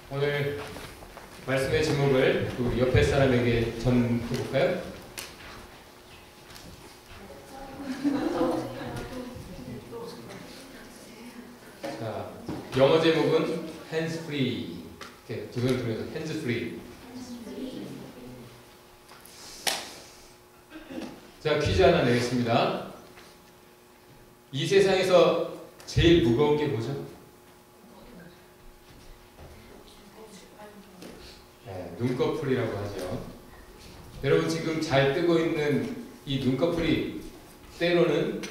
오늘 말씀의 제목을 우리 옆에 사람에게 전해볼까요? 자, 영어 제목은 hands free. 이렇게 두 손을 들면서 hands free. 자, 퀴즈 하나 내겠습니다. 이 세상에서 제일 무거운 게 뭐죠? 네, 눈꺼풀이라고 하죠. 여러분 지금 잘 뜨고 있는 이 눈꺼풀이 때로는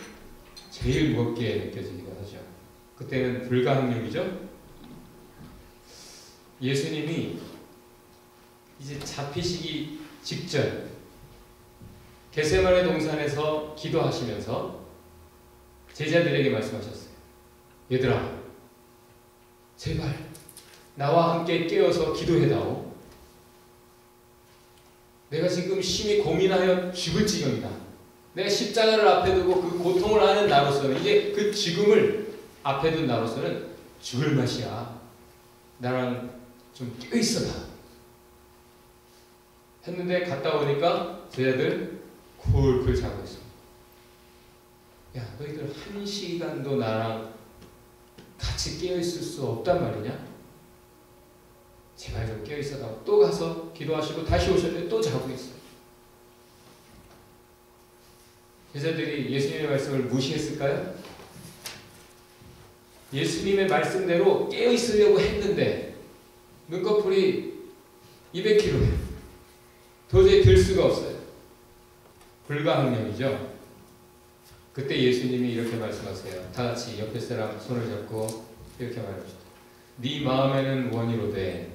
제일 무겁게 느껴지기도 하죠. 그때는 불가항력이죠. 예수님이 이제 잡히시기 직전 겟세마네 동산에서 기도하시면서 제자들에게 말씀하셨어요. 얘들아, 제발 나와 함께 깨어서 기도해다오. 내가 지금 심히 고민하여 죽을 지경이다. 내가 십자가를 앞에 두고 그 고통을 하는 나로서는, 이제 그 죽음을 앞에 둔 나로서는 죽을 맛이야. 나랑 좀 껴있어라. 했는데 갔다 오니까 제자들 굴굴 자고 있어. 야, 너희들 1시간도 나랑 같이 깨어있을 수 없단 말이냐? 제발 좀 깨어있어라. 또 가서 기도하시고 다시 오셨는데 또 자고 있어요. 제자들이 예수님의 말씀을 무시했을까요? 예수님의 말씀대로 깨어있으려고 했는데 눈꺼풀이 200kg예요. 도저히 들 수가 없어요. 불가항력이죠. 그때 예수님이 이렇게 말씀하세요. 다 같이 옆에 사람 손을 잡고 이렇게 말합시다. 네 마음에는 원이로되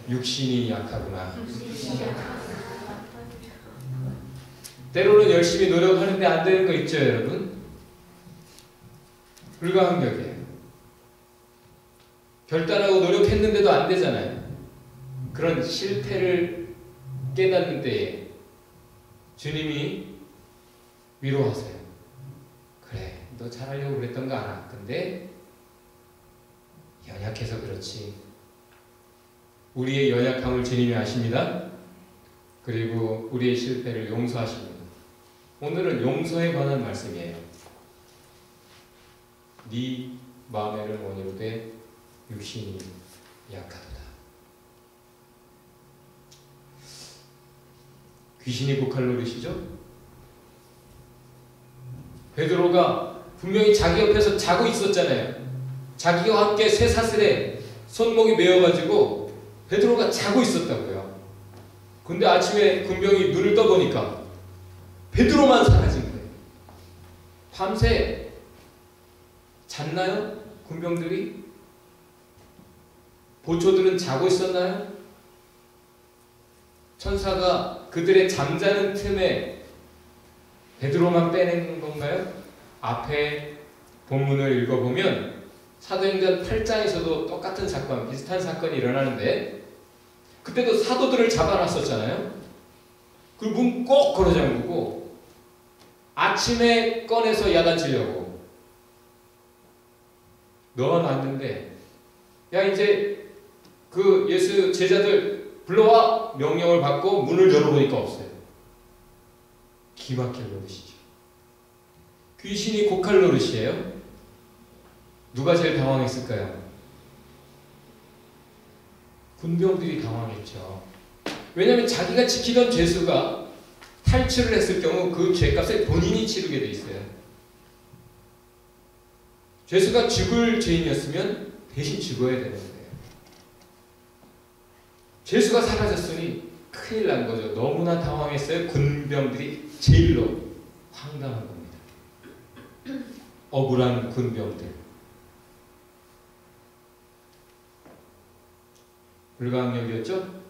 육신이 약하구나. 때로는 열심히 노력하는데 안 되는 거 있죠, 여러분? 불가항력이에요. 결단하고 노력했는데도 안 되잖아요. 그런 실패를 깨닫는 때에 주님이 위로하세요. 그래, 너 잘하려고 그랬던 거 알아. 근데 연약해서 그렇지. 우리의 연약함을 주님이 아십니다. 그리고 우리의 실패를 용서하십니다. 오늘은 용서에 관한 말씀이에요. 네 마음에는 원이로되 육신이 약하도다. 귀신이 고칼 노릇이죠? 베드로가 분명히 자기 옆에서 자고 있었잖아요. 자기와 함께 쇠사슬에 손목이 메어가지고 베드로가 자고 있었다고요. 근데 아침에 군병이 눈을 떠보니까 베드로만 사라진 거예요. 밤새 잤나요? 군병들이? 보초들은 자고 있었나요? 천사가 그들의 잠자는 틈에 베드로만 빼낸 건가요? 앞에 본문을 읽어보면 사도행전 8장에서도 똑같은 사건, 비슷한 사건이 일어나는데 그때도 사도들을 잡아놨었잖아요. 그 문 꼭 걸어 잠그고 아침에 꺼내서 야단치려고 넣어놨는데, 야 이제 그 예수 제자들 불러와 명령을 받고 문을 열어보니까 없어요. 기막힐 노릇이죠. 귀신이 고칼 노릇이에요. 누가 제일 당황했을까요? 군병들이 당황했죠. 왜냐하면 자기가 지키던 죄수가 탈출을 했을 경우 그 죄값을 본인이 치르게 돼 있어요. 죄수가 죽을 죄인이었으면 대신 죽어야 되는 거예요. 죄수가 사라졌으니 큰일 난 거죠. 너무나 당황했어요. 군병들이 제일로 황당한 겁니다. 억울한 군병들. 불가항력이었죠?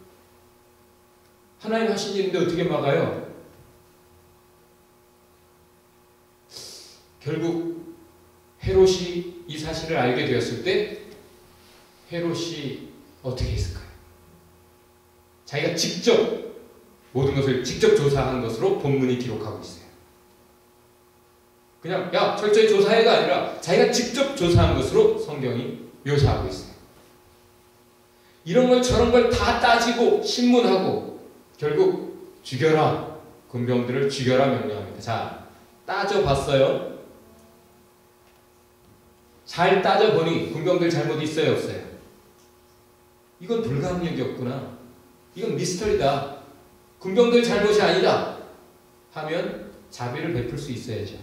하나님 하신 일인데 어떻게 막아요? 결국 헤롯이 이 사실을 알게 되었을 때 헤롯이 어떻게 했을까요? 자기가 직접 모든 것을 직접 조사한 것으로 본문이 기록하고 있어요. 그냥 야 철저히 조사해가 아니라 자기가 직접 조사한 것으로 성경이 묘사하고 있어요. 이런 걸 저런 걸 다 따지고 신문하고 결국 죽여라. 군병들을 죽여라 명령합니다. 자, 따져봤어요. 잘 따져보니 군병들 잘못 있어요 없어요? 이건 불가항력이었구나. 이건 미스터리다. 군병들 잘못이 아니다 하면 자비를 베풀 수 있어야죠.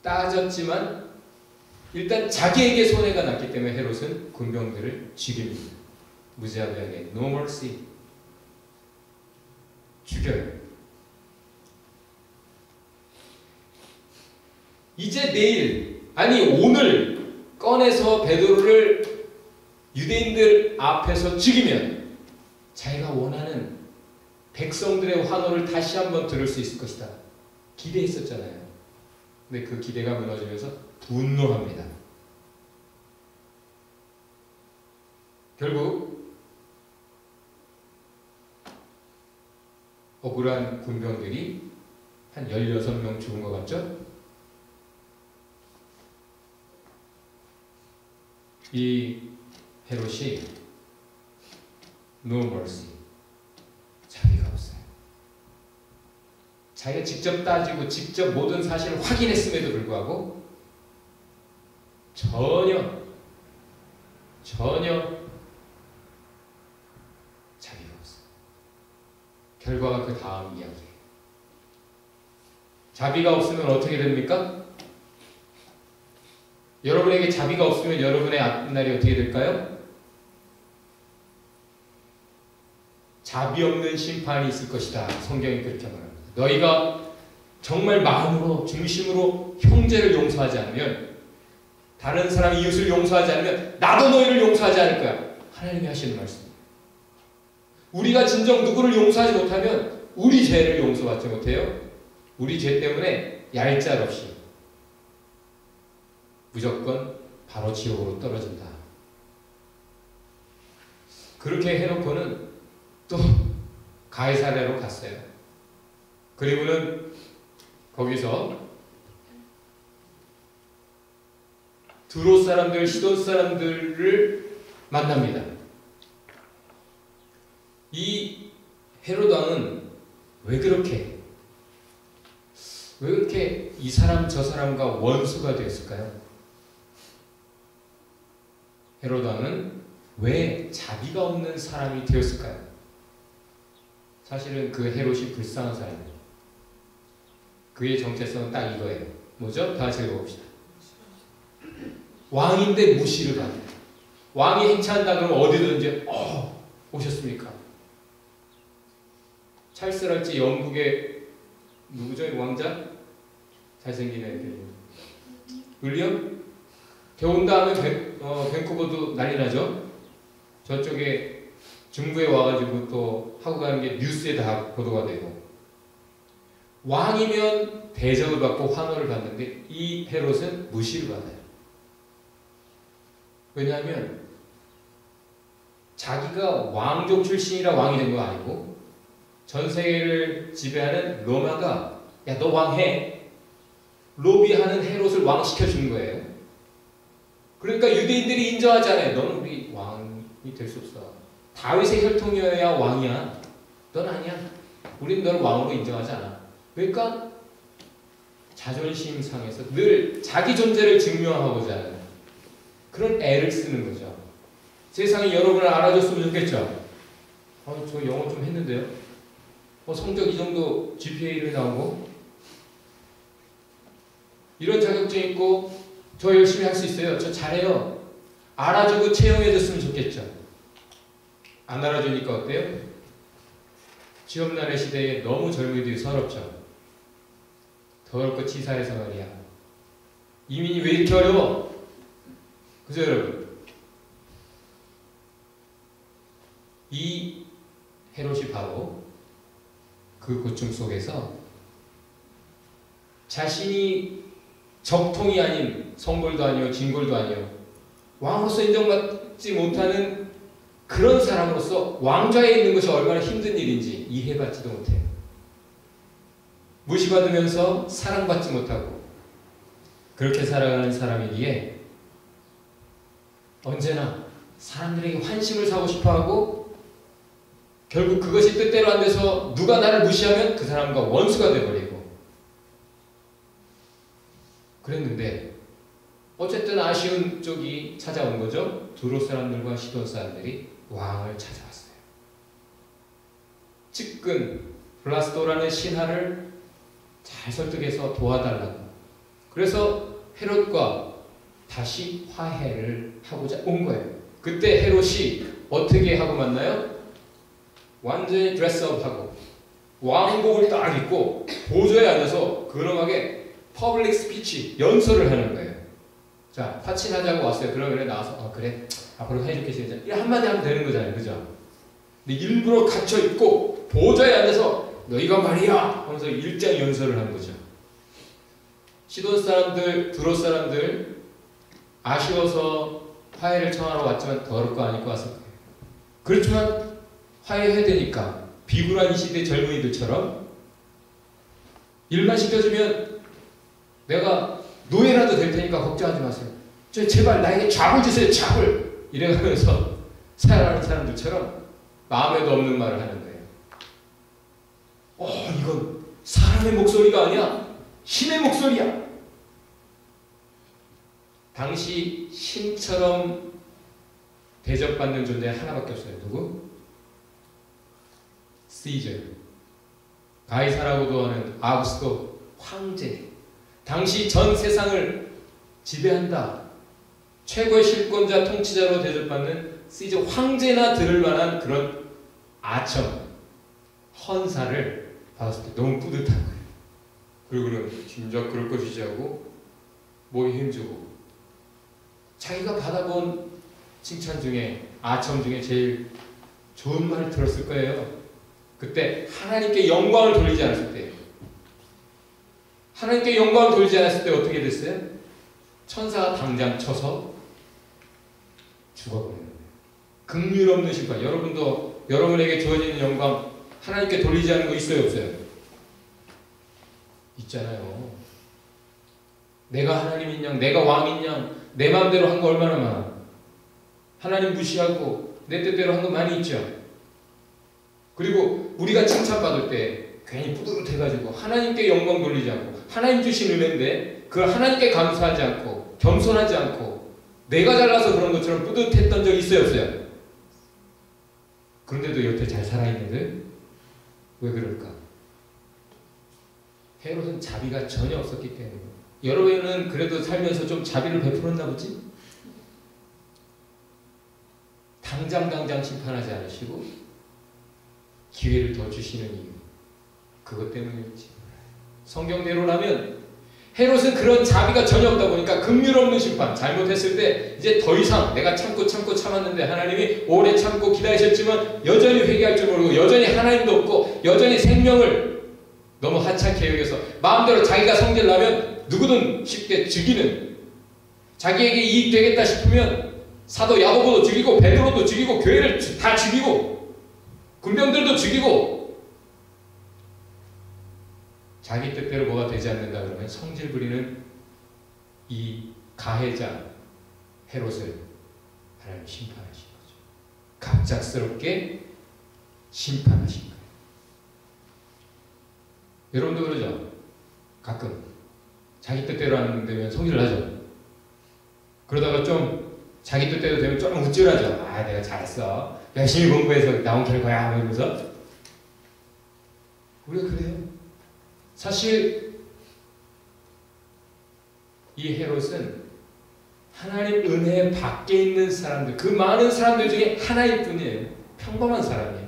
따졌지만 일단 자기에게 손해가 났기 때문에 헤롯은 군병들을 죽입니다. 무자비하게 no mercy 죽여요. 이제 내일 아니 오늘 꺼내서 베드로를 유대인들 앞에서 죽이면 자기가 원하는 백성들의 환호를 다시 한번 들을 수 있을 것이다. 기대했었잖아요. 근데 그 기대가 무너지면서 분노합니다. 결국 억울한 군병들이 한 16명 죽은 것 같죠? 이 헤롯이 no mercy, 자비가 없어요. 자기가 직접 따지고 직접 모든 사실을 확인했음에도 불구하고 전혀 자비가 없어요. 결과가 그 다음 이야기예요. 자비가 없으면 어떻게 됩니까? 여러분에게 자비가 없으면 여러분의 앞날이 어떻게 될까요? 자비 없는 심판이 있을 것이다. 성경이 그렇게 말합니다. 너희가 정말 마음으로 중심으로 형제를 용서하지 않으면, 다른 사람 이웃을 용서하지 않으면 나도 너희를 용서하지 않을 거야. 하나님이 하시는 말씀입니다. 우리가 진정 누구를 용서하지 못하면 우리 죄를 용서받지 못해요. 우리 죄 때문에 얄짤없이 무조건 바로 지옥으로 떨어진다. 그렇게 해놓고는 또 가이사랴로 갔어요. 그리고는 거기서 두로 사람들, 시돈 사람들을 만납니다. 이 헤롯 왕은 왜 그렇게 이 사람 저 사람과 원수가 되었을까요? 헤롯 왕은 왜 자비가 없는 사람이 되었을까요? 사실은 그 헤롯이 불쌍한 사람이에요. 그의 정체성은 딱 이거예요. 뭐죠? 다 같이 읽어봅시다. 왕인데 무시를 받는. 왕이 행차한다 그러면 어디든지 오셨습니까? 찰스랄지 영국의 누구죠? 왕자? 잘생긴 애들. 윌리엄? 겨운 다음에 밴쿠버도 난리 나죠? 저쪽에 중부에 와가지고 또 하고 가는 게 뉴스에 다 보도가 되고. 왕이면 대접을 받고 환호를 받는데 이 헤롯은 무시를 받아요. 왜냐하면 자기가 왕족 출신이라 왕이 된 거 아니고 전 세계를 지배하는 로마가 야 너 왕해 로비하는 헤롯을 왕시켜준 거예요. 그러니까 유대인들이 인정하잖아요. 너는 우리 왕이 될 수 없어. 다윗의 혈통이어야 왕이야. 넌 아니야. 우린 너를 왕으로 인정하지 않아. 그러니까 자존심 상해서 늘 자기 존재를 증명하고자 하는 그런 애를 쓰는 거죠. 세상이 여러분을 알아줬으면 좋겠죠. 저 영어 좀 했는데요. 성적 이 정도 GPA를 나오고 이런 자격증 있고 저 열심히 할 수 있어요. 저 잘해요. 알아주고 채용해줬으면 좋겠죠. 안 알아주니까 어때요? 취업난의 시대에 너무 젊은이들이 서럽죠. 더울 것 치사해서 말이야. 이민이 왜 이렇게 어려워? 그죠 여러분? 이 헤롯이 바로 그 고충 속에서 자신이 적통이 아닌 성골도 아니요 진골도 아니요 왕으로서 인정받지 못하는 그런 사람으로서 왕좌에 있는 것이 얼마나 힘든 일인지 이해받지도 못해요. 무시받으면서 사랑받지 못하고 그렇게 살아가는 사람이기에 언제나 사람들에게 환심을 사고 싶어하고 결국 그것이 뜻대로 안 돼서 누가 나를 무시하면 그 사람과 원수가 돼버리고 그랬는데 어쨌든 아쉬운 쪽이 찾아온 거죠. 두로 사람들과 시돈 사람들이 왕을 찾아왔어요. 측근 블라스도라는 신하를 잘 설득해서 도와달라고. 그래서 헤롯과 다시 화해를 하고자 온 거예요. 그때 헤롯이 어떻게 하고 만나요? 완전히 드레스업하고 왕복을 딱 입고 보좌에 앉아서 근엄하게 퍼블릭 스피치 연설을 하는 거예요. 자, 파친하자고 왔어요. 그러면 나와서 그래 앞으로 해줄게. 이 한마디 하면 되는 거잖아요. 그죠? 근데 일부러 갇혀 있고 보좌에 앉아서 너희가 말이야 하면서 일장 연설을 한 거죠. 시돈 사람들, 두로 사람들 아쉬워서 화해를 청하러 왔지만 더럽고 안 입고 왔을 거예요. 그렇지만 화해해야 되니까 비굴한 이 시대 젊은이들처럼 일만 시켜주면 내가 노예라도 될 테니까 걱정하지 마세요. 제발 나에게 잡을 주세요. 잡을! 이래가면서 살아가는 사람들처럼 마음에도 없는 말을 하는 거예요. 이건 사람의 목소리가 아니야. 신의 목소리야. 당시 신처럼 대접받는 존재 하나밖에 없어요. 누구? 시저. 가이사라고도 하는 아우구스토 황제. 당시 전 세상을 지배한다. 최고의 실권자 통치자로 대접받는 시저 황제나 들을 만한 그런 아첨, 헌사를 받았을 때 너무 뿌듯한 거예요. 그리고는 진짜 그럴 것이지 하고 목에 힘주고 자기가 받아본 칭찬 중에 아첨 중에 제일 좋은 말을 들었을 거예요. 그때 하나님께 영광을 돌리지 않았을 때예요. 하나님께 영광을 돌리지 않았을 때 어떻게 됐어요? 천사가 당장 쳐서 죽어버리는 거예요. 긍휼 없는 심판. 여러분도 여러분에게 주어지는 영광 하나님께 돌리지 않는 거 있어요, 없어요? 있잖아요. 내가 하나님인 양, 내가 왕인 양, 내 마음대로 한 거 얼마나 많아. 하나님 무시하고 내 뜻대로 한 거 많이 있죠. 그리고 우리가 칭찬받을 때 괜히 뿌듯해가지고 하나님께 영광 돌리지 않고 하나님 주신 은혜인데 그걸 하나님께 감사하지 않고 겸손하지 않고 내가 잘나서 그런 것처럼 뿌듯했던 적이 있어요, 없어요? 그런데도 여태 잘 살아있는데 왜 그럴까? 헤롯은 자비가 전혀 없었기 때문에. 여러분은 그래도 살면서 좀 자비를 베풀었나 보지? 당장 심판하지 않으시고 기회를 더 주시는 이유, 그것 때문이었지. 성경대로라면 헤롯은 그런 자비가 전혀 없다 보니까 긍휼 없는 심판, 잘못했을 때 이제 더 이상 내가 참고 참았는데 하나님이 오래 참고 기다리셨지만 여전히 회개할 줄 모르고 여전히 하나님도 없고 여전히 생명을 너무 하찮게 여겨서 마음대로 자기가 성질나면 누구든 쉽게 죽이는, 자기에게 이익 되겠다 싶으면 사도 야고보도 죽이고 베드로도 죽이고 교회를 다 죽이고 군병들도 죽이고 자기 뜻대로 뭐가 되지 않는다 그러면 성질 부리는 이 가해자 헤롯을 하나님 심판하신 거죠. 갑작스럽게 심판하신 거예요. 여러분도 그러죠? 가끔 자기 뜻대로 안 되면 성질 나죠? 그러다가 좀 자기 뜻대로 되면 좀 우쭐하죠? 내가 잘했어. 열심히 공부해서 나온 결과야. 이러면서. 우리가 그래요. 사실 이 헤롯은 하나님 은혜 밖에 있는 사람들, 그 많은 사람들 중에 하나일 뿐이에요. 평범한 사람이에요.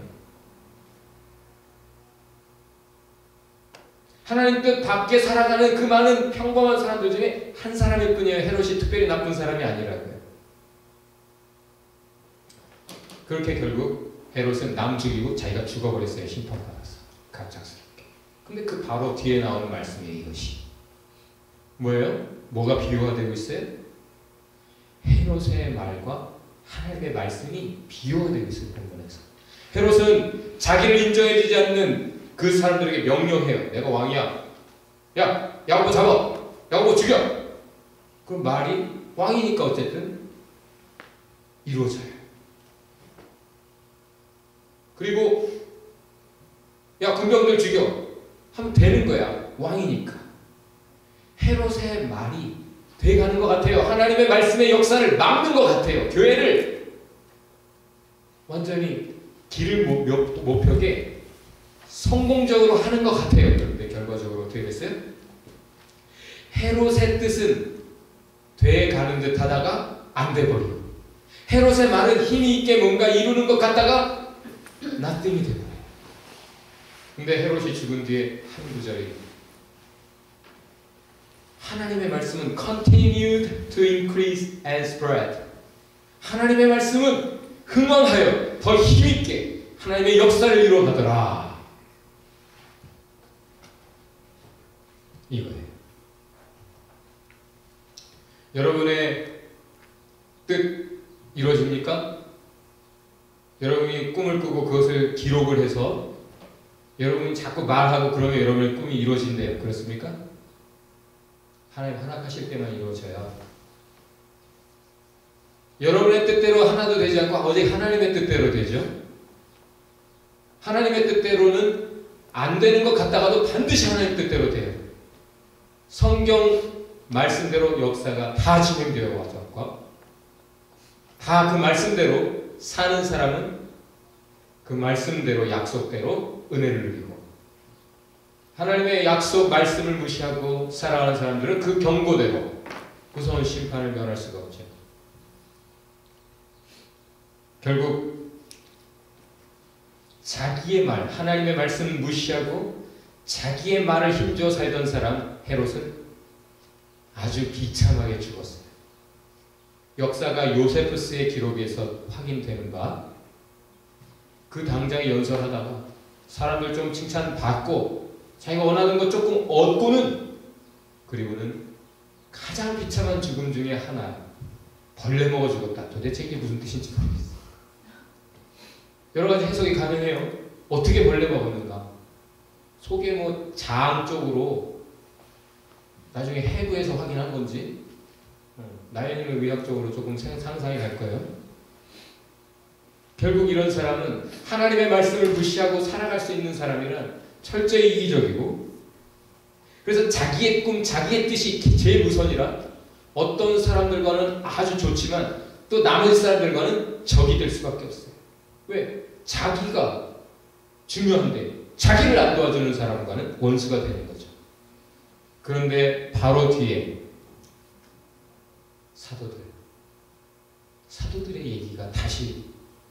하나님 뜻 밖에 살아가는 그 많은 평범한 사람들 중에 한 사람일 뿐이에요. 헤롯이 특별히 나쁜 사람이 아니라고요. 그렇게 결국 헤롯은 남 죽이고 자기가 죽어버렸어요. 심판받았어. 갑작스럽게. 근데 그 바로 뒤에 나오는 말씀이에요. 이것이 뭐예요? 뭐가 비유가 되고 있어요? 헤롯의 말과 하나님의 말씀이 비유가 되고 있어요. 본문에서 헤롯은 자기를 인정해주지 않는 그 사람들에게 명령해요. 내가 왕이야. 야, 야고보 잡아! 야고보 죽여! 그 말이 왕이니까 어쨌든 이루어져요. 그리고 야, 군병들 죽여! 하면 되는 거야. 왕이니까. 헤롯의 말이 돼가는 것 같아요. 하나님의 말씀의 역사를 막는 것 같아요. 교회를 완전히 길을 못 펴게 성공적으로 하는 것 같아요. 그런데 결과적으로 어떻게 됐어요? 헤롯의 뜻은 돼가는 듯 하다가 안 돼버리고, 헤롯의 말은 힘이 있게 뭔가 이루는 것 같다가 nothing이 돼버려요. 근데 헤롯이 죽은 뒤에 한 구절이 하나님의 말씀은 continued to increase and spread. 하나님의 말씀은 흥왕하여 더 힘있게 하나님의 역사를 이루어가더라. 이거예요. 여러분의 뜻 이루어집니까? 여러분이 꿈을 꾸고 그것을 기록을 해서 여러분이 자꾸 말하고 그러면 여러분의 꿈이 이루어진대요. 그렇습니까? 하나님 허락하실 때만 이루어져요. 여러분의 뜻대로 하나도 되지 않고 오직 하나님의 뜻대로 되죠. 하나님의 뜻대로는 안 되는 것 같다가도 반드시 하나님의 뜻대로 돼요. 성경 말씀대로 역사가 다 진행되어 왔고, 다 그 말씀대로 사는 사람은 그 말씀대로 약속대로 은혜를 누리고, 하나님의 약속 말씀을 무시하고 살아가는 사람들은 그 경고대로 무서운 심판을 면할 수가 없죠. 결국 자기의 말, 하나님의 말씀을 무시하고 자기의 말을 힘줘 살던 사람 헤롯은 아주 비참하게 죽었어요. 역사가 요세푸스의 기록에서 확인되는 바, 그 당장에 연설하다가 사람들 좀 칭찬받고 자기가 원하는 것 조금 얻고는, 그리고는 가장 비참한 죽음 중에 하나, 벌레 먹어 죽었다. 도대체 이게 무슨 뜻인지 모르겠어요. 여러 가지 해석이 가능해요. 어떻게 벌레 먹었는가? 속에 뭐 장 쪽으로 나중에 해부에서 확인한 건지 나연이는 의학적으로 조금 상상이 갈 거예요. 결국 이런 사람은 하나님의 말씀을 무시하고 살아갈 수 있는 사람이란 철저히 이기적이고, 그래서 자기의 꿈, 자기의 뜻이 제일 우선이라 어떤 사람들과는 아주 좋지만 또 나머지 사람들과는 적이 될 수밖에 없어요. 왜? 자기가 중요한데 자기를 안 도와주는 사람과는 원수가 되는 거죠. 그런데 바로 뒤에 사도들의 얘기가 다시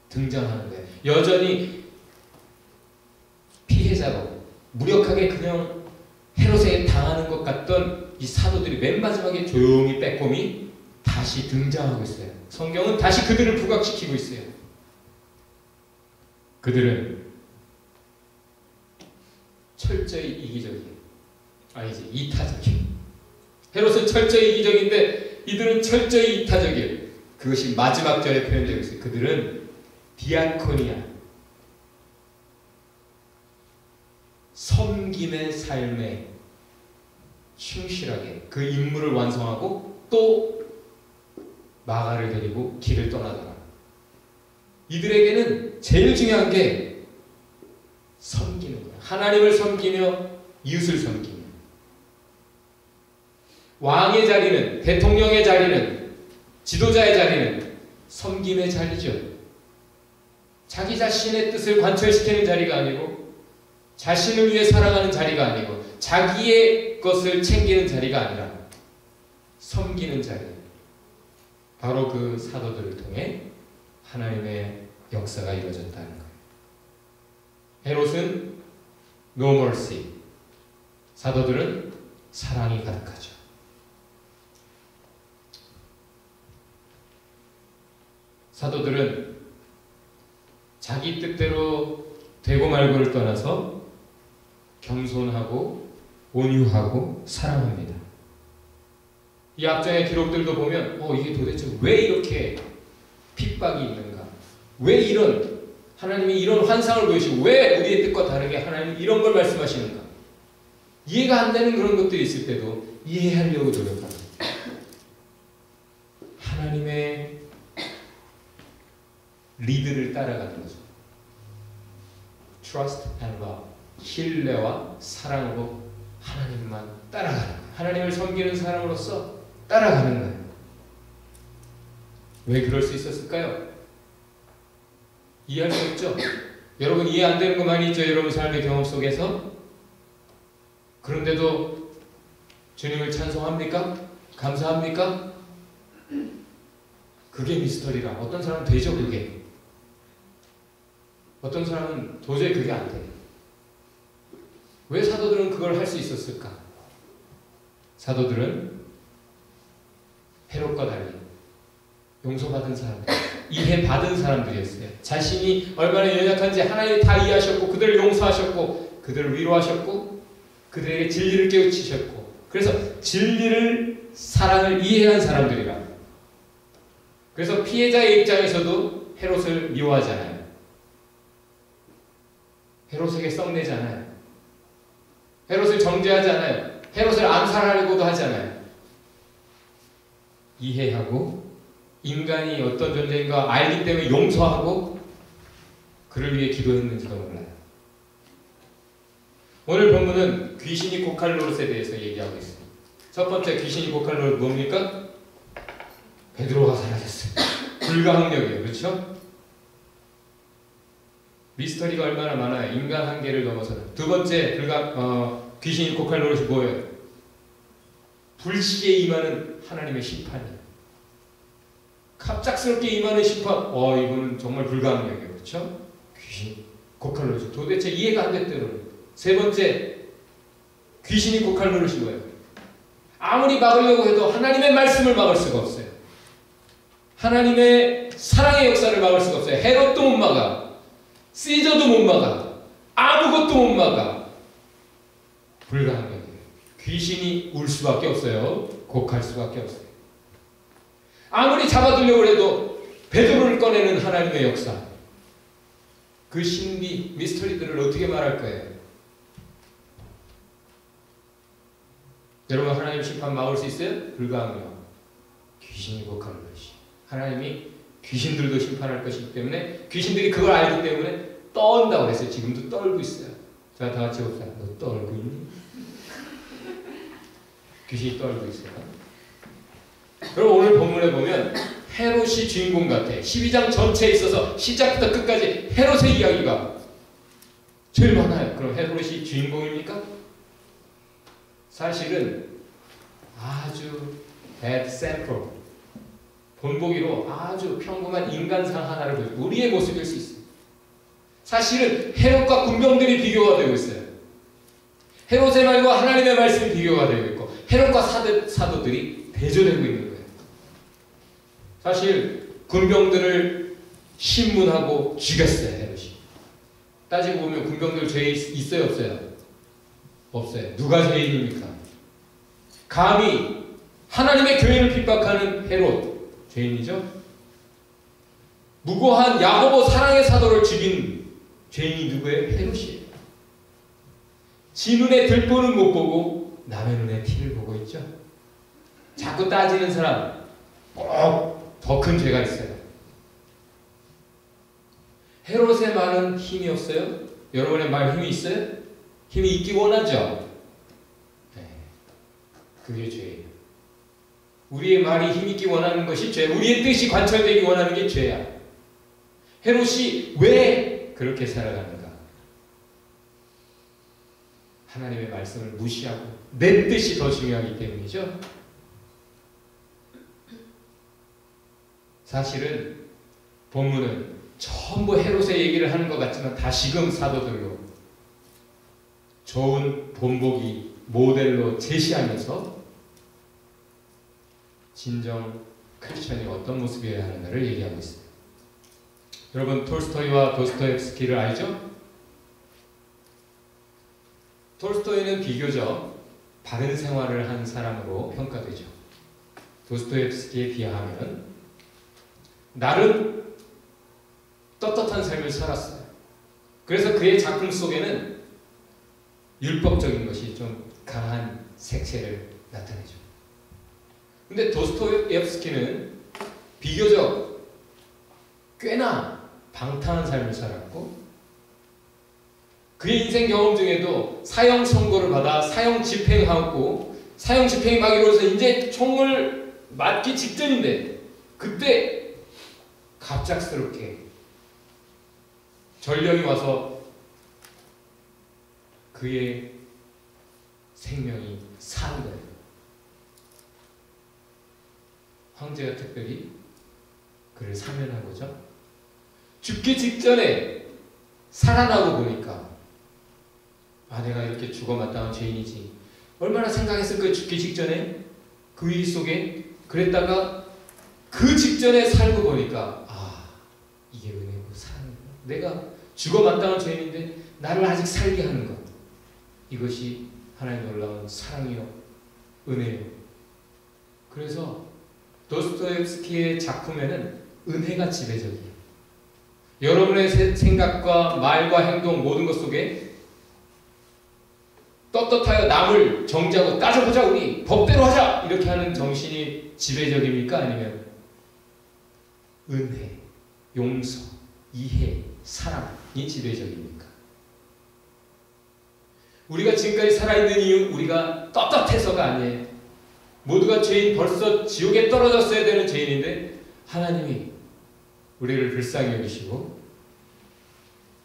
등장하는 거예요. 여전히 피해자로 무력하게 그냥 헤롯에 당하는 것 같던 이 사도들이 맨 마지막에 조용히 빼꼼히 다시 등장하고 있어요. 성경은 다시 그들을 부각시키고 있어요. 그들은 철저히 이기적이에요. 아니지, 이타적이에요. 헤롯은 철저히 이기적인데 이들은 철저히 이타적이에요. 그것이 마지막 절에 표현되고 있어요. 그들은 디아코니아, 섬김의 삶에 충실하게 그 임무를 완성하고 또 마가를 데리고 길을 떠나더라. 이들에게는 제일 중요한 게 섬기는 거야. 하나님을 섬기며 이웃을 섬기며. 왕의 자리는, 대통령의 자리는, 지도자의 자리는 섬김의 자리죠. 자기 자신의 뜻을 관철시키는 자리가 아니고, 자신을 위해 살아가는 자리가 아니고, 자기의 것을 챙기는 자리가 아니라 섬기는 자리. 바로 그 사도들을 통해 하나님의 역사가 이루어졌다는 거예요. 헤롯은 no mercy, 사도들은 사랑이 가득하죠. 사도들은 자기 뜻대로 되고 말고를 떠나서 겸손하고 온유하고 사랑합니다. 이 앞장의 기록들도 보면 이게 도대체 왜 이렇게 핍박이 있는가? 왜 하나님이 이런 환상을 보이시고 왜 우리의 뜻과 다르게 하나님이 이런 걸 말씀하시는가? 이해가 안 되는 그런 것들이 있을 때도 이해하려고 노력합니다. 하나님의 리드를 따라가는 거죠. Trust and love. 신뢰와 사랑으로 하나님만 따라가는 거예요. 하나님을 섬기는 사람으로서 따라가는 거예요. 왜 그럴 수 있었을까요? 이해할 수 없죠? 여러분 이해 안 되는 거 많이 있죠? 여러분 삶의 경험 속에서? 그런데도 주님을 찬송합니까? 감사합니까? 그게 미스터리라. 어떤 사람은 되죠, 그게. 어떤 사람은 도저히 그게 안 돼요. 왜 사도들은 그걸 할 수 있었을까? 사도들은 헤롯과 달리 용서받은 사람들, 이해받은 사람들이었어요. 자신이 얼마나 연약한지 하나님이 다 이해하셨고 그들을 용서하셨고 그들을 위로하셨고 그들에게 진리를 깨우치셨고 그래서 진리를 사랑을 이해한 사람들이라. 그래서 피해자의 입장에서도 헤롯을 미워하잖아요. 헤롯에게 썩내잖아요. 헤롯을 정죄하잖아요. 헤롯을 암살하려고도 하잖아요. 이해하고 인간이 어떤 존재인가 알기 때문에 용서하고 그를 위해 기도했는지도 몰라요. 오늘 본문은 귀신이 고칼 노릇에 대해서 얘기하고 있습니다. 첫 번째 귀신이 고칼 노릇 뭡니까? 베드로가 사라졌어요. 불가항력이에요. 그렇죠? 미스터리가 얼마나 많아요. 인간 한계를 넘어서는. 두 번째 귀신이 고칼 노릇이 뭐예요? 불시에 임하는 하나님의 심판이에요. 갑작스럽게 임하는 심판. 이거는 정말 불가항력이에요. 그렇죠? 귀신 고칼 노릇이 도대체 이해가 안 됐대요. 세 번째 귀신이 고칼 노릇이 뭐예요? 아무리 막으려고 해도 하나님의 말씀을 막을 수가 없어요. 하나님의 사랑의 역사를 막을 수가 없어요. 헤롯도 못 막아. 시저도 못 막아. 아무것도 못 막아. 불가항력이에요. 귀신이 울 수밖에 없어요. 곡할 수밖에 없어요. 아무리 잡아두려고 해도 베드로를 꺼내는 하나님의 역사. 그 신비, 미스터리들을 어떻게 말할 거예요? 여러분 하나님 심판 막을 수 있어요? 불가항력. 귀신이 곡하는 것이. 하나님이 귀신들도 심판할 것이기 때문에 귀신들이 그걸 알기 때문에 떤다고 그랬어요. 지금도 떨고 있어요. 자, 다 같이 봅시다. 너 떨고 있니? 귀신이 떨고 있어요. 여러분 오늘 본문에 보면 헤롯이 주인공 같아. 12장 전체에 있어서 시작부터 끝까지 헤롯의 이야기가 제일 많아요. 그럼 헤롯이 주인공입니까? 사실은 아주 bad sample, 본보기로 아주 평범한 인간상 하나를 보여요. 우리의 모습일 수 있어요. 사실은 헤롯과 군병들이 비교가 되고 있어요. 헤롯의 말과 하나님의 말씀이 비교가 되고 있고 헤롯과 사도들이 대조되고 있는 거예요. 사실 군병들을 신문하고 죽였어요. 헤롯이. 따지고 보면 군병들 죄 있어요? 없어요? 없어요. 누가 죄인입니까? 감히 하나님의 교회를 핍박하는 헤롯 죄인이죠? 무고한 야고보 사랑의 사도를 죽인 죄인이 누구예요? 헤롯이에요. 지 눈에 들보는 못 보고 남의 눈에 티를 보고 있죠. 자꾸 따지는 사람 꼭 더 큰 죄가 있어요. 헤롯의 말은 힘이 없어요? 여러분의 말 힘이 있어요? 힘이 있기 원하죠? 네. 그게 죄예요. 우리의 말이 힘있기 원하는 것이 죄. 우리의 뜻이 관철되기 원하는 게 죄야. 헤롯이 왜 그렇게 살아가는가? 하나님의 말씀을 무시하고 내 뜻이 더 중요하기 때문이죠. 사실은 본문은 전부 헤롯의 얘기를 하는 것 같지만 다시금 사도들로 좋은 본보기 모델로 제시하면서 진정 크리스천이 어떤 모습이어야 하는가를 얘기하고 있습니다. 여러분 톨스토이와 도스토옙스키를 알죠? 톨스토이는 비교적 바른 생활을 한 사람으로 평가되죠. 도스토옙스키에 비하하면 나름 떳떳한 삶을 살았어요. 그래서 그의 작품 속에는 율법적인 것이 좀 강한 색채를 나타내죠. 근데 도스토옙스키는 비교적 꽤나 방탕한 삶을 살았고 그의 인생 경험 중에도 사형 선고를 받아 사형 집행하고 사형 집행이 막 이루어져서 이제 총을 맞기 직전인데 그때 갑작스럽게 전령이 와서 그의 생명이 산 거예요. 황제가 특별히 그를 사면한 거죠. 죽기 직전에 살아나고 보니까 내가 이렇게 죽어마땅한 죄인이지. 얼마나 생각했을까요? 죽기 직전에 그 일 속에. 그랬다가 그 직전에 살고 보니까 이게 은혜고 사랑이구나. 내가 죽어마땅한 죄인인데 나를 아직 살게 하는 것, 이것이 하나님의 놀라운 사랑이요 은혜요. 그래서 도스토옙스키의 작품에는 은혜가 지배적이에요. 여러분의 생각과 말과 행동 모든 것 속에 떳떳하여 남을 정죄하고 따져보자, 우리 법대로 하자, 이렇게 하는 정신이 지배적입니까? 아니면 은혜, 용서, 이해, 사랑이 지배적입니까? 우리가 지금까지 살아있는 이유, 우리가 떳떳해서가 아니에요. 모두가 죄인, 벌써 지옥에 떨어졌어야 되는 죄인인데 하나님이 우리를 불쌍히 여기시고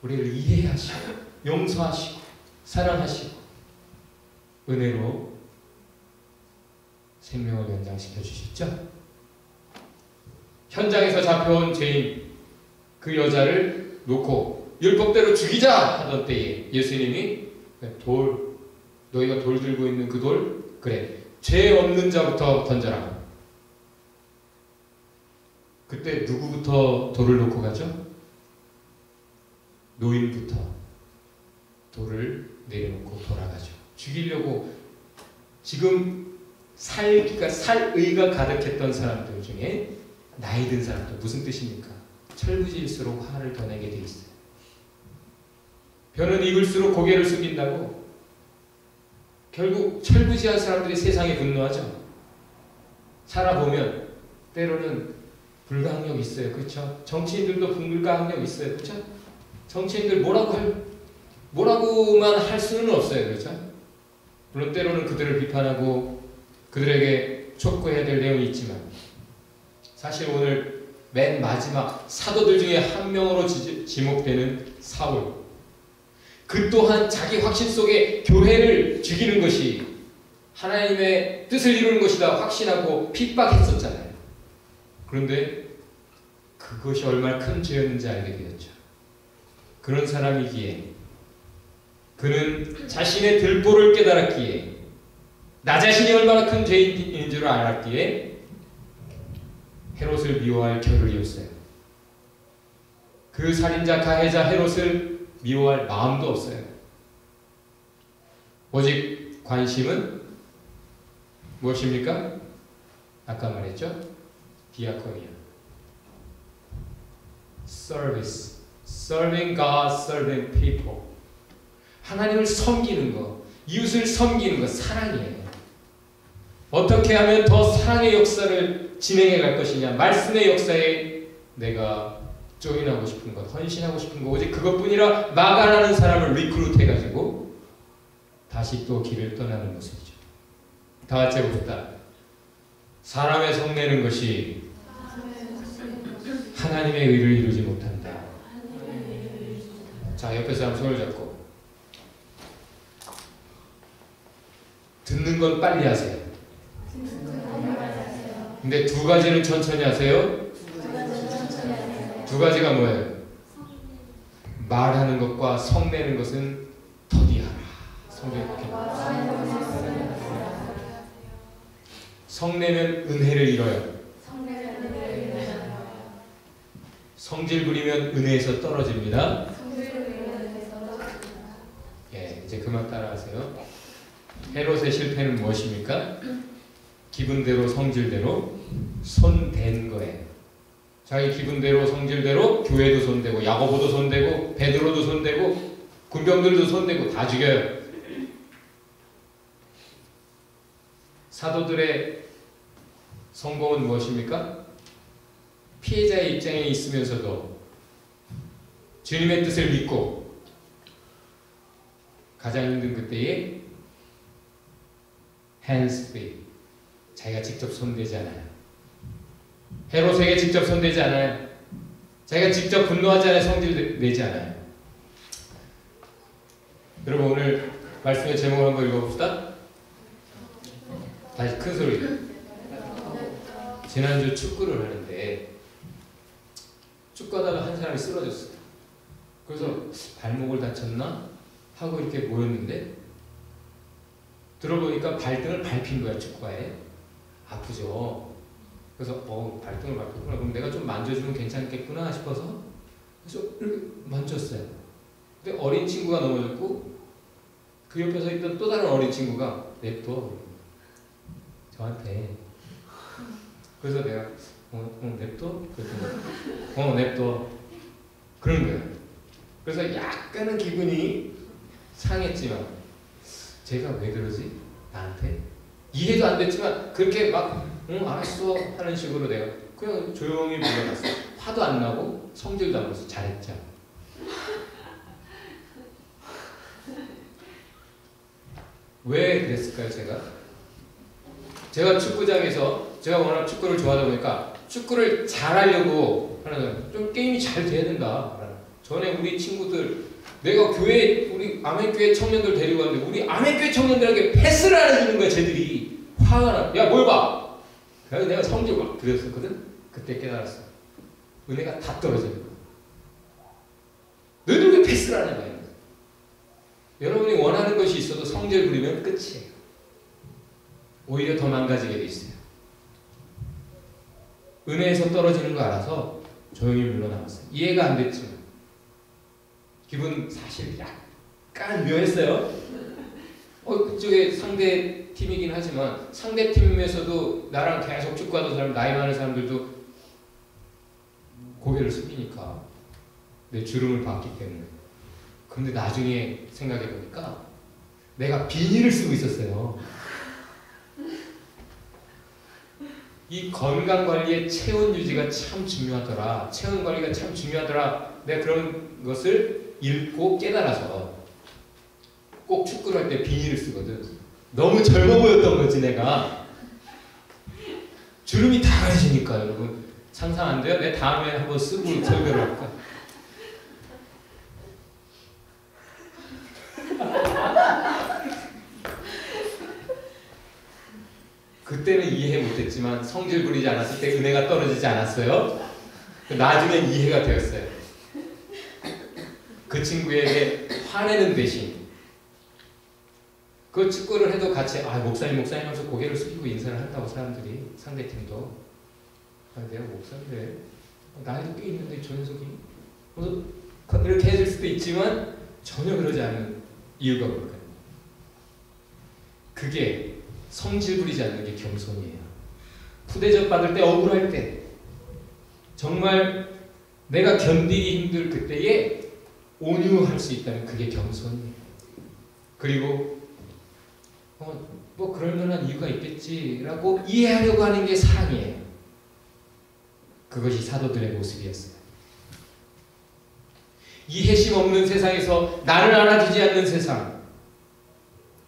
우리를 이해하시고 용서하시고 사랑하시고 은혜로 생명을 연장시켜 주셨죠. 현장에서 잡혀온 죄인 그 여자를 놓고 율법대로 죽이자 하던 때에 예수님이 너희가 돌 들고 있는 그 돌, 그래, 죄 없는 자부터 던져라. 그때 누구부터 돌을 놓고 가죠? 노인부터 돌을 내려놓고 돌아가죠. 죽이려고 지금 살 의가 가득했던 사람들 중에 나이 든 사람들, 무슨 뜻입니까? 철부지일수록 화를 더 내게 돼 있어요. 벼는 익을수록 고개를 숙인다고. 결국 철부지한 사람들이 세상에 분노하죠. 살아보면 때로는 불가항력 있어요. 그렇죠? 정치인들도 불가항력 있어요. 그렇죠? 정치인들 뭐라고만 할 수는 없어요. 그렇죠? 물론 때로는 그들을 비판하고 그들에게 촉구해야 될 내용이 있지만 사실 오늘 맨 마지막 사도들 중에 한 명으로 지목되는 사울, 그 또한 자기 확신 속에 교회를 죽이는 것이 하나님의 뜻을 이루는 것이다 확신하고 핍박했었잖아요. 그런데 그것이 얼마나 큰 죄였는지 알게 되었죠. 그런 사람이기에 그는 자신의 들보를 깨달았기에 나 자신이 얼마나 큰 죄인인 줄 알았기에 헤롯을 미워할 겨를이 없어요. 그 살인자 가해자 헤롯을 미워할 마음도 없어요. 오직 관심은 무엇입니까? 아까 말했죠? 디아코니아, service, serving God, serving people. 하나님을 섬기는 것, 이웃을 섬기는 것, 사랑이에요. 어떻게 하면 더 사랑의 역사를 진행해 갈 것이냐, 말씀의 역사에 내가 조인하고 싶은 것, 헌신하고 싶은 것, 오직 그것뿐이라 막아나는 사람을 리크루트해가지고 다시 또 길을 떠나는 모습이죠. 다 같이 해봅시다. 사람의 성내는 것이 하나님의 의를 이루지 못한다. 자, 옆에 사람 손을 잡고 듣는 건 빨리 하세요. 근데 두 가지는 천천히 하세요. 두 가지가 뭐예요? 말하는 것과 성내는 것은 더디하라. 성내면 은혜를 잃어요. 성질 부리면 은혜에서 떨어집니다. 예, 이제 그만 따라하세요. 헤롯의 실패는 무엇입니까? 기분대로 성질대로 손댄 거예요. 자기 기분대로 성질대로 교회도 손대고 야고보도 손대고 베드로도 손대고 군병들도 손대고 다 죽여요. 사도들의 성공은 무엇입니까? 피해자의 입장에 있으면서도 주님의 뜻을 믿고 가장 힘든 그때에 hands free, 자기가 직접 손대지 않아요. 헤롯에게 직접 손대지 않아요. 자기가 직접 분노하지 않아요. 성질 내지 않아요. 여러분 오늘 말씀의 제목을 한번 읽어봅시다. 다시 큰 소리로. 지난주 축구를 하는데 축구하다가 한 사람이 쓰러졌어요. 그래서 발목을 다쳤나? 하고 이렇게 모였는데 들어보니까 발등을 밟힌 거야. 축구화에. 아프죠. 그래서 발등을 밟혔구나. 그럼 내가 좀 만져주면 괜찮겠구나 싶어서 그래서 이렇게 만졌어요. 근데 어린 친구가 넘어졌고 그 옆에 서 있던 또 다른 어린 친구가 냅둬. 저한테. 그래서 내가 냅둬? 그랬더니 냅둬. 그런 거예요. 그래서 약간은 기분이 상했지만 제가 왜 그러지? 나한테? 이해도 안 됐지만 그렇게 막 알았어 하는 식으로 내가 그냥 조용히 물러났어. 화도 안 나고 성질도 안 나서 잘했죠. 왜 그랬을까요? 제가 축구장에서 제가 워낙 축구를 좋아하다 보니까 축구를 잘하려고 하는 좀 게임이 잘 돼야 된다. 전에 우리 친구들 내가 우리 아멘교회 청년들 데리고 왔는데 우리 아멘교회 청년들에게 패스를 안 해주는 거야. 쟤들이 화가 나. 야 뭘 봐. 그래서 내가 성질 막 들였었거든. 그때 깨달았어. 은혜가 다 떨어지는 거야. 너희들 왜 패스를 안 해? 거야. 여러분이 원하는 것이 있어도 성질 부리면 끝이에요. 오히려 더 망가지게 돼 있어요. 은혜에서 떨어지는 거 알아서 조용히 물러나왔어요. 이해가 안 됐지만 기분 사실 약간 묘했어요. 그쪽에 상대 팀이긴 하지만 상대 팀에서도 나랑 계속 축구하던 사람, 나이 많은 사람들도 고개를 숙이니까 내 주름을 봤기 때문에. 그런데 나중에 생각해보니까 내가 비닐을 쓰고 있었어요. 이 건강관리의 체온 유지가 참 중요하더라. 체온 관리가 참 중요하더라. 내가 그런 것을 읽고 깨달아서 꼭 축구를 할 때 비닐을 쓰거든. 너무 젊어 보였던 거지 내가. 주름이 다 가려지니까 여러분 상상 안 돼요? 내 다음에 한번 쓰고 설교를 할까? 그때는 이해 못했지만 성질 부리지 않았을 때 은혜가 떨어지지 않았어요? 나중엔 이해가 되었어요. 그 친구에게 화내는 대신 그 축구를 해도 같이 목사님 하면서 고개를 숙이고 인사를 한다고 사람들이 상대팀도 내가 목사인데 나이도 꽤 있는데 저 녀석이 이렇게 해줄 수도 있지만 전혀 그러지 않은 이유가 뭘까요? 그게 성질 부리지 않는 게 겸손이에요. 푸대접 받을 때 억울할 때 정말 내가 견디기 힘들 그때에 온유할 수 있다면 그게 겸손이에요. 그리고 뭐 그럴 만한 이유가 있겠지라고 이해하려고 하는 게 사랑이에요. 그것이 사도들의 모습이었어요. 이해심 없는 세상에서 나를 알아주지 않는 세상,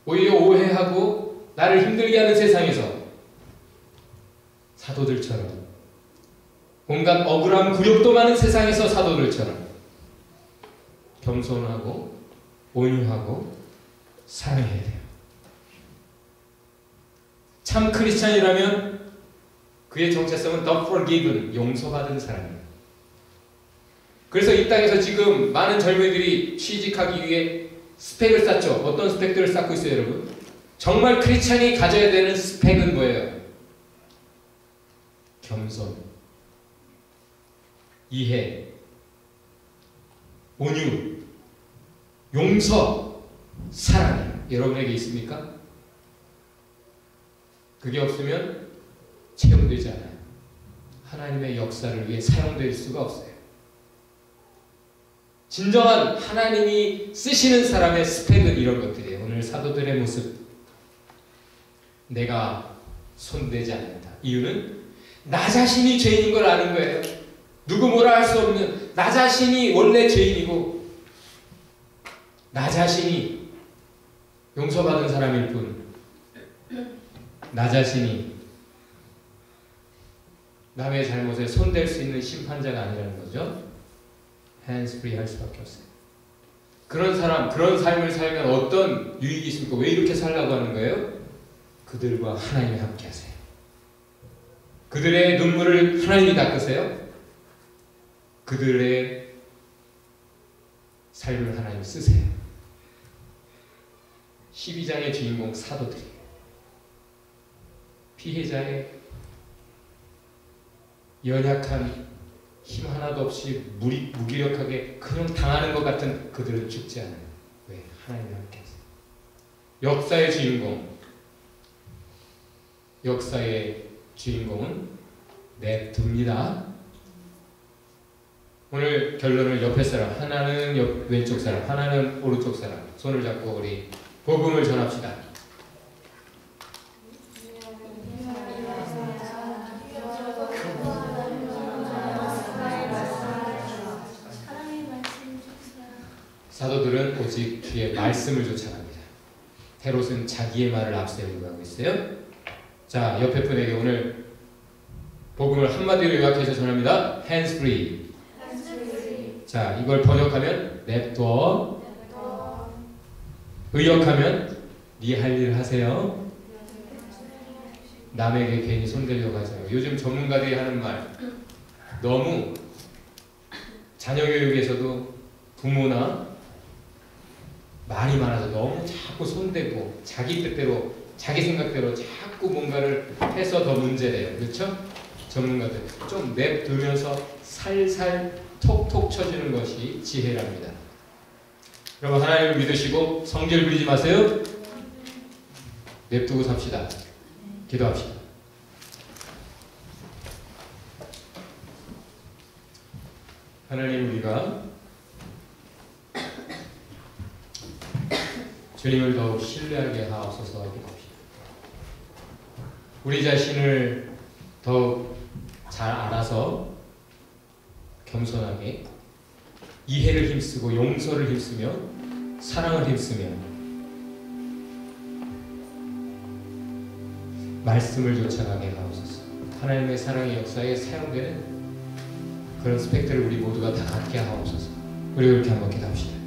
오히려 오해하고 나를 힘들게 하는 세상에서 사도들처럼 온갖 억울함, 굴욕도 많은 세상에서 사도들처럼 겸손하고 온유하고 사랑해야 돼요. 참 크리스찬이라면 그의 정체성은 the forgiven, 용서받은 사람이에요. 그래서 이 땅에서 지금 많은 젊은이들이 취직하기 위해 스펙을 쌓죠. 어떤 스펙들을 쌓고 있어요, 여러분? 정말 크리스찬이 가져야 되는 스펙은 뭐예요? 겸손, 이해, 온유, 용서, 사랑. 여러분에게 있습니까? 그게 없으면 체험되지 않아요. 하나님의 역사를 위해 사용될 수가 없어요. 진정한 하나님이 쓰시는 사람의 스펙은 이런 것들이에요. 오늘 사도들의 모습. 내가 손대지 않는다. 이유는 나 자신이 죄인인 걸 아는 거예요. 누구 뭐라 할 수 없는 나 자신이 원래 죄인이고 나 자신이 용서받은 사람일 뿐 나 자신이 남의 잘못에 손댈 수 있는 심판자가 아니라는 거죠. hands free 할 수밖에 없어요. 그런 사람, 그런 삶을 살면 어떤 유익이 있습니까? 왜 이렇게 살라고 하는 거예요? 그들과 하나님이 함께 하세요. 그들의 눈물을 하나님이 닦으세요. 그들의 삶을 하나님 쓰세요. 12장의 주인공 사도들이에요. 피해자의 연약한 힘 하나도 없이 무기력하게 그냥 당하는 것 같은 그들은 죽지 않아요. 왜? 하나님이 함께 하세요. 역사의 주인공, 역사의 주인공은 냅둡니다. 오늘 결론을 옆에 사람, 하나는 왼쪽 사람, 하나는 오른쪽 사람 손을 잡고 우리 복음을 전합시다. 사도들은 오직 주의 말씀을 쫓아갑니다. 헤롯은 자기의 말을 앞세우려고 하고 있어요. 자, 옆에 분에게 오늘 복음을 한마디로 요약해서 전합니다. hands free. 자, 이걸 번역하면 냅둬. 의역하면 네 할 일 하세요. 남에게 괜히 손대려고 하지 마세요. 요즘 전문가들이 하는 말, 너무 자녀 교육에서도 부모나 말이 많아서 너무 자꾸 손대고 자기 뜻대로 자기 생각대로 자꾸 뭔가를 해서 더 문제래요. 그렇죠? 전문가들 좀 냅두면서 살살 톡톡 쳐주는 것이 지혜랍니다. 여러분 하나님을 믿으시고 성질 부리지 마세요. 냅두고 삽시다. 기도합시다. 하나님, 우리가 주님을 더욱 신뢰하게 하옵소서 기도합시다. 우리 자신을 더욱 잘 알아서 겸손하게 이해를 힘쓰고 용서를 힘쓰며 사랑을 힘쓰며 말씀을 쫓아가게 하옵소서. 하나님의 사랑의 역사에 사용되는 그런 스펙트를 우리 모두가 다 갖게 하옵소서. 우리 그렇게 한번 기도합시다.